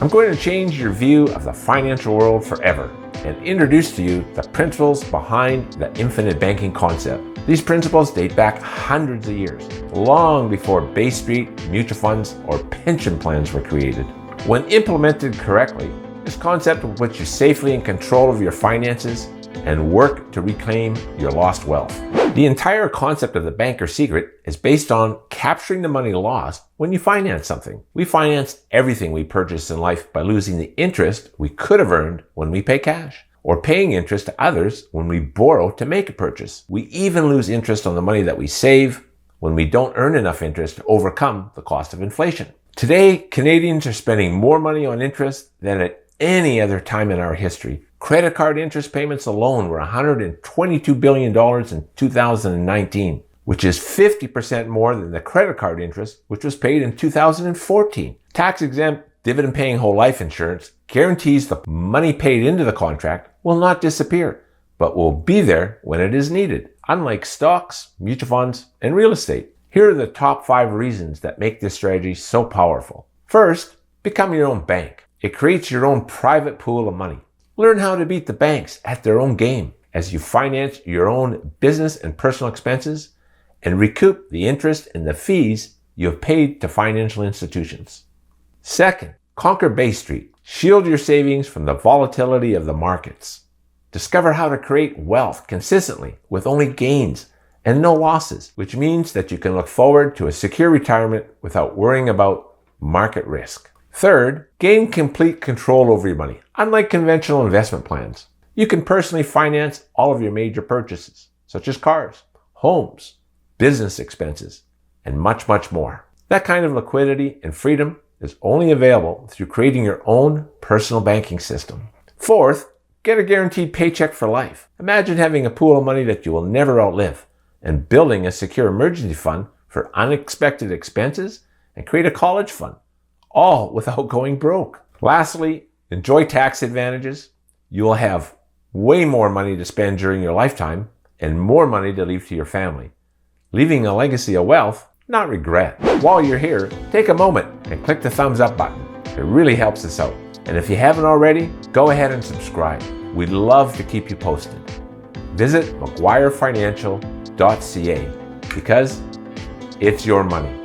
I'm going to change your view of the financial world forever and introduce to you the principles behind the infinite banking concept. These principles date back hundreds of years, long before Bay Street, mutual funds, or pension plans were created. When implemented correctly, this concept will put you safely in control of your finances and work to reclaim your lost wealth. The entire concept of the banker's secret is based on capturing the money lost when you finance something. We finance everything we purchase in life by losing the interest we could have earned when we pay cash, or paying interest to others when we borrow to make a purchase. We even lose interest on the money that we save when we don't earn enough interest to overcome the cost of inflation. Today, Canadians are spending more money on interest than at any other time in our history. Credit card interest payments alone were $122 billion in 2019, which is 50% more than the credit card interest which was paid in 2014. Tax-exempt, dividend-paying whole life insurance guarantees the money paid into the contract will not disappear, but will be there when it is needed, unlike stocks, mutual funds, and real estate. Here are the top 5 reasons that make this strategy so powerful. First, become your own bank. It creates your own private pool of money. Learn how to beat the banks at their own game as you finance your own business and personal expenses and recoup the interest and the fees you have paid to financial institutions. Second, conquer Bay Street. Shield your savings from the volatility of the markets. Discover how to create wealth consistently with only gains and no losses, which means that you can look forward to a secure retirement without worrying about market risk. Third, gain complete control over your money. Unlike conventional investment plans, you can personally finance all of your major purchases, such as cars, homes, business expenses, and much, much more. That kind of liquidity and freedom is only available through creating your own personal banking system. Fourth, get a guaranteed paycheck for life. Imagine having a pool of money that you will never outlive and building a secure emergency fund for unexpected expenses and create a college fund, all without going broke. Lastly, enjoy tax advantages. You will have way more money to spend during your lifetime and more money to leave to your family, leaving a legacy of wealth, not regret. While you're here, take a moment and click the thumbs up button. It really helps us out. And if you haven't already, go ahead and subscribe. We'd love to keep you posted. Visit McGuirefinancial.ca because it's your money.